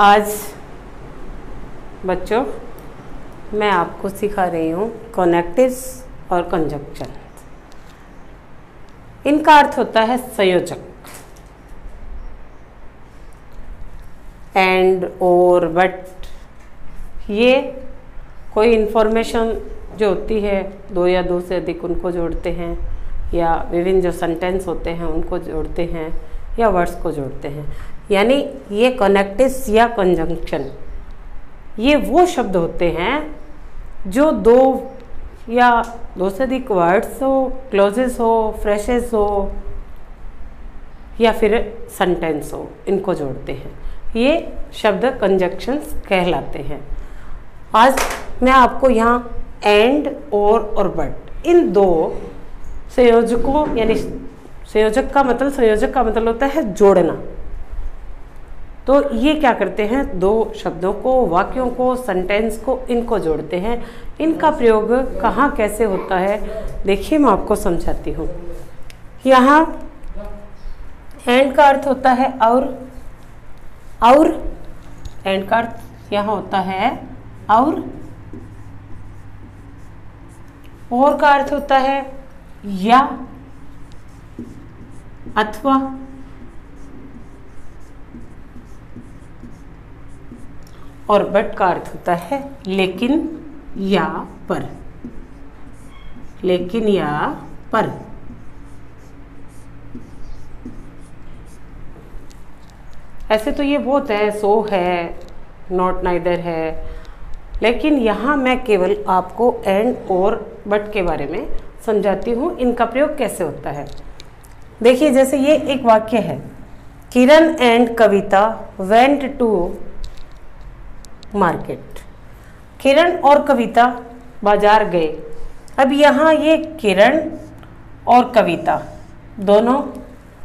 आज बच्चों मैं आपको सिखा रही हूँ कनेक्टिव्स और कंजंक्शन। इनका अर्थ होता है संयोजक। एंड और बट ये कोई इन्फॉर्मेशन जो होती है दो या दो से अधिक उनको जोड़ते हैं, या विभिन्न जो सेंटेंस होते हैं उनको जोड़ते हैं, या वर्ड्स को जोड़ते हैं। यानी ये कनेक्टिव्स या कंजंक्शन ये वो शब्द होते हैं जो दो या दो से अधिक वर्ड्स हो, क्लॉजेस हो, फ्रेजेस हो या फिर सेंटेंस हो, इनको जोड़ते हैं। ये शब्द कंजंक्शंस कहलाते हैं। आज मैं आपको यहाँ एंड और बट इन दो संयोजकों, यानी संयोजक का मतलब होता है जोड़ना। तो ये क्या करते हैं, दो शब्दों को, वाक्यों को, सेंटेंस को, इनको जोड़ते हैं। इनका प्रयोग कहाँ कैसे होता है देखिए, मैं आपको समझाती हूँ। यहाँ एंड का अर्थ होता है और एंड का अर्थ यहाँ होता है और का अर्थ होता है या, अथवा, और बट का अर्थ होता है लेकिन या पर। लेकिन या पर। ऐसे तो ये बहुत है, सो है, नॉट, नाइदर है, लेकिन यहाँ मैं केवल आपको एंड और बट के बारे में समझाती हूँ, इनका प्रयोग कैसे होता है। देखिए, जैसे ये एक वाक्य है, Kiran and Kavita went to market. Kiran और कविता बाजार गए। अब यहाँ ये किरण और कविता दोनों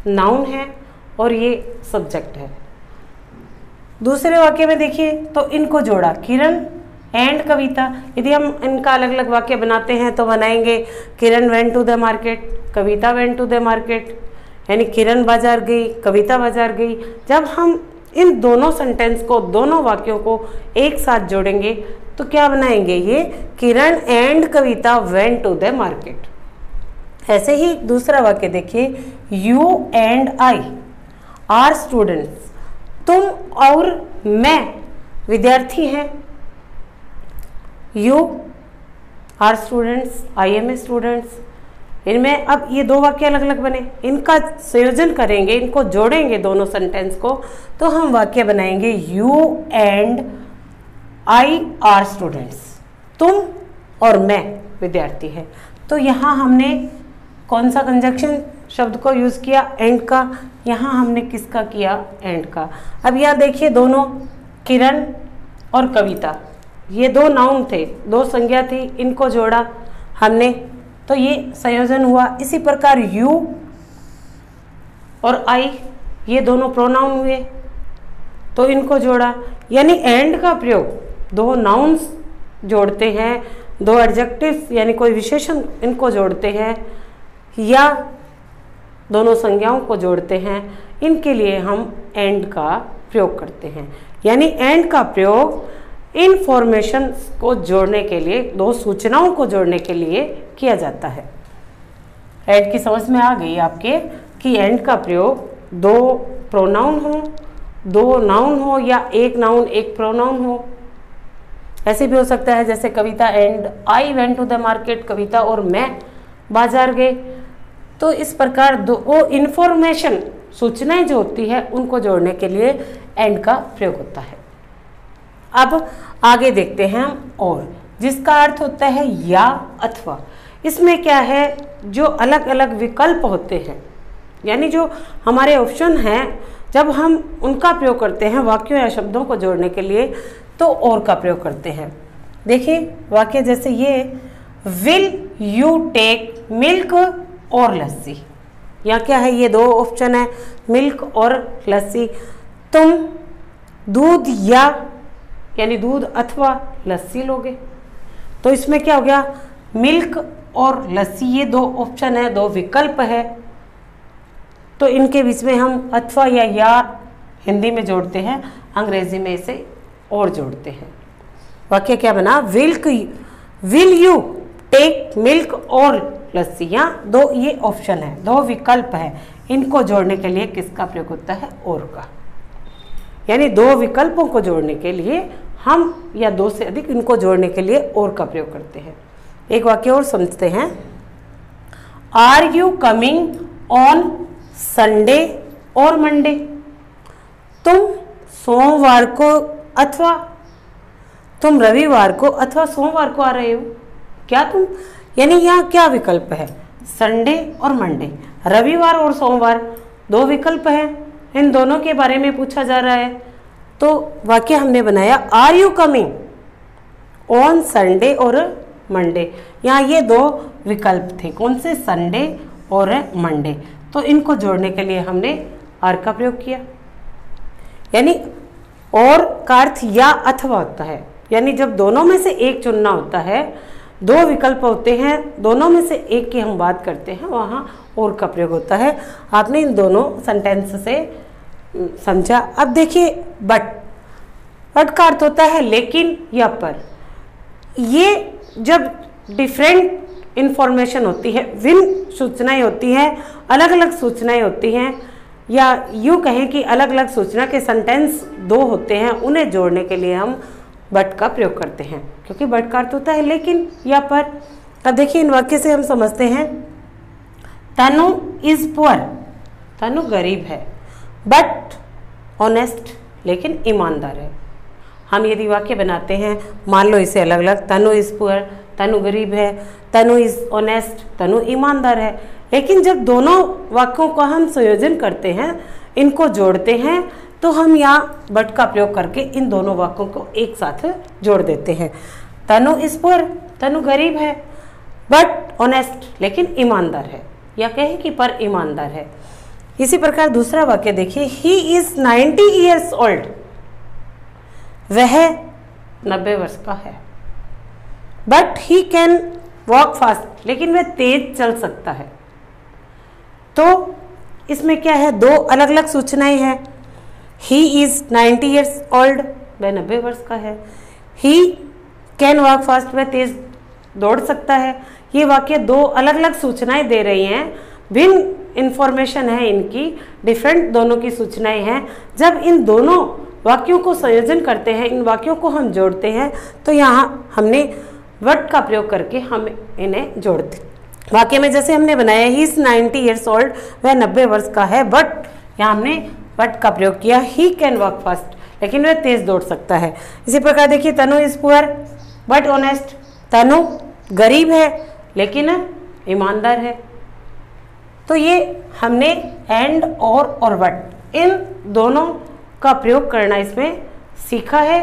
नाउन है और ये सब्जेक्ट है। दूसरे वाक्य में देखिए तो इनको जोड़ा, किरण एंड कविता। यदि हम इनका अलग अलग वाक्य बनाते हैं तो बनाएंगे Kiran went to the market, Kavita went to the market, यानी किरण बाजार गई, कविता बाजार गई। जब हम इन दोनों सेंटेंस को, दोनों वाक्यों को एक साथ जोड़ेंगे तो क्या बनाएंगे, ये Kiran and Kavita went to the market. ऐसे ही दूसरा वाक्य देखिए, you and I are students. तुम और मैं विद्यार्थी हैं। You are students, I am a students. इनमें अब ये दो वाक्य अलग अलग बने, इनका संयोजन करेंगे, इनको जोड़ेंगे दोनों सेंटेंस को, तो हम वाक्य बनाएंगे you and I are students. तुम और मैं विद्यार्थी है। तो यहाँ हमने कौन सा कंजंक्शन शब्द को यूज़ किया, एंड का। यहाँ हमने किसका किया, एंड का। अब यहाँ देखिए, दोनों किरण और कविता ये दो नाउन थे, दो संज्ञा थी, इनको जोड़ा हमने तो ये संयोजन हुआ। इसी प्रकार यू और आई ये दोनों प्रोनाउन हुए तो इनको जोड़ा। यानी एंड का प्रयोग दो नाउन्स जोड़ते हैं, दो एडजेक्टिव्स यानी कोई विशेषण इनको जोड़ते हैं, या दोनों संज्ञाओं को जोड़ते हैं, इनके लिए हम एंड का प्रयोग करते हैं। यानी एंड का प्रयोग इन्फॉर्मेशन को जोड़ने के लिए, दो सूचनाओं को जोड़ने के लिए किया जाता है। एंड की समझ में आ गई आपके कि एंड का प्रयोग दो प्रोनाउन हो, दो नाउन हो, या एक नाउन एक प्रोनाउन हो। ऐसे भी हो सकता है जैसे Kavita and I went to the market, Kavita और मैं बाजार गए। तो इस प्रकार दो इन्फॉर्मेशन, सूचनाएं जो होती है उनको जोड़ने के लिए एंड का प्रयोग होता है। अब आगे देखते हैं हम और, जिसका अर्थ होता है या, अथवा। इसमें क्या है, जो अलग अलग विकल्प होते हैं, यानी जो हमारे ऑप्शन हैं, जब हम उनका प्रयोग करते हैं वाक्यों या शब्दों को जोड़ने के लिए तो और का प्रयोग करते हैं। देखिए वाक्य जैसे ये, विल यू टेक मिल्क और लस्सी। यहाँ क्या है, ये दो ऑप्शन है, मिल्क और लस्सी। तुम दूध या, यानी दूध अथवा लस्सी लोगे। तो इसमें क्या हो गया, मिल्क और लस्सी ये दो ऑप्शन है, दो विकल्प है। तो इनके बीच में हम अथवा या हिंदी में जोड़ते हैं, अंग्रेजी में इसे और जोड़ते हैं। वाक्य क्या बना, विल यू टेक मिल्क और लस्सी। यहाँ दो ये ऑप्शन है, दो विकल्प है, इनको जोड़ने के लिए किसका प्रयोग होता है, और का। यानी दो विकल्पों को जोड़ने के लिए हम या दो से अधिक इनको जोड़ने के लिए और का प्रयोग करते हैं। एक वाक्य और समझते हैं, are you coming on Sunday और मंडे। तुम सोमवार को अथवा तुम रविवार को अथवा सोमवार को आ रहे हो क्या तुम। यानी यहाँ क्या विकल्प है, संडे और मंडे, रविवार और सोमवार दो विकल्प हैं, इन दोनों के बारे में पूछा जा रहा है। तो वाक्य हमने बनाया, are you coming on Sunday और मंडे। यहाँ ये दो विकल्प थे, कौन से, संडे और मंडे। तो इनको जोड़ने के लिए हमने आर का प्रयोग किया। यानी और का अर्थ या अथवा होता है, यानी जब दोनों में से एक चुनना होता है, दो विकल्प होते हैं, दोनों में से एक की हम बात करते हैं, वहाँ और का प्रयोग होता है। आपने इन दोनों सेंटेंस से समझा। अब देखिए बट का अर्थ होता है लेकिन या पर। ये जब डिफरेंट इंफॉर्मेशन होती है, भिन्न सूचनाएं होती हैं, अलग अलग सूचनाएं होती हैं, या यूँ कहें कि अलग अलग सूचना के सेंटेंस दो होते हैं, उन्हें जोड़ने के लिए हम बट का प्रयोग करते हैं, क्योंकि बट का अर्थ होता है लेकिन या पर। तब देखिए इन वाक्य से हम समझते हैं, तनु इज पुअर, तनु गरीब है, बट ऑनेस्ट, लेकिन ईमानदार है। हम यदि वाक्य बनाते हैं, मान लो इसे अलग अलग, तनु इज पुअर, तनु गरीब है, तनु इज ऑनेस्ट, तनु ईमानदार है। लेकिन जब दोनों वाक्यों का हम संयोजन करते हैं, इनको जोड़ते हैं, तो हम यहाँ बट का प्रयोग करके इन दोनों वाक्यों को एक साथ जोड़ देते हैं। तनु इज पुअर, तनु गरीब है, बट ऑनेस्ट, लेकिन ईमानदार है, या कहें कि पर ईमानदार है। इसी प्रकार दूसरा वाक्य देखिए, ही इज 90 ईयर्स ओल्ड, वह 90 वर्ष का है, but he can walk fast, लेकिन वह तेज चल सकता है। तो इसमें क्या है, दो अलग अलग सूचनाएं हैं। ही इज 90 ईयर्स ओल्ड, वह 90 वर्ष का है, ही कैन वॉक फास्ट, वह तेज दौड़ सकता है। ये वाक्य दो अलग अलग सूचनाएं दे रही हैं, भिन्न इंफॉर्मेशन है इनकी, डिफरेंट दोनों की सूचनाएं हैं। जब इन दोनों वाक्यों को संयोजन करते हैं, इन वाक्यों को हम जोड़ते हैं, तो यहाँ हमने बट का प्रयोग करके हम इन्हें जोड़ते। वाक्य में जैसे हमने बनाया, ही इज 90 ईयर्स ओल्ड, वह 90 वर्ष का है, बट यहाँ हमने बट का प्रयोग किया, ही कैन वॉक फास्ट, लेकिन वह तेज दौड़ सकता है। इसी प्रकार देखिए, तनु इज पुअर बट ऑनेस्ट, तनु गरीब है लेकिन ईमानदार है। तो ये हमने एंड और बट इन दोनों का प्रयोग करना इसमें सीखा है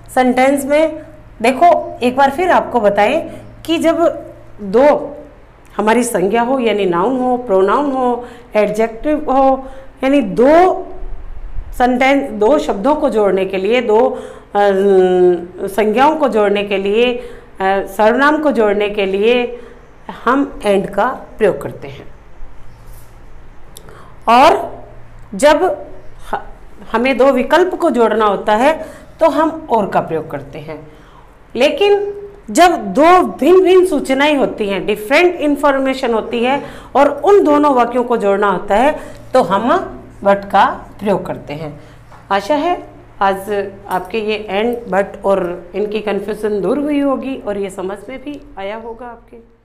सेंटेंस में। देखो एक बार फिर आपको बताएं कि जब दो हमारी संज्ञा हो, यानी नाउन हो, प्रोनाउन हो, एडजेक्टिव हो, यानी दो शब्दों को जोड़ने के लिए, दो संज्ञाओं को जोड़ने के लिए, सर्वनाम को जोड़ने के लिए हम एंड का प्रयोग करते हैं। और जब हमें दो विकल्प को जोड़ना होता है तो हम और का प्रयोग करते हैं। लेकिन जब दो भिन्न भिन्न सूचनाएं होती हैं, डिफरेंट इंफॉर्मेशन होती है, और उन दोनों वाक्यों को जोड़ना होता है, तो हम बट का प्रयोग करते हैं। आशा है आज आपके ये एंड बट और इनकी कन्फ्यूजन दूर हुई होगी और ये समझ में भी आया होगा आपके।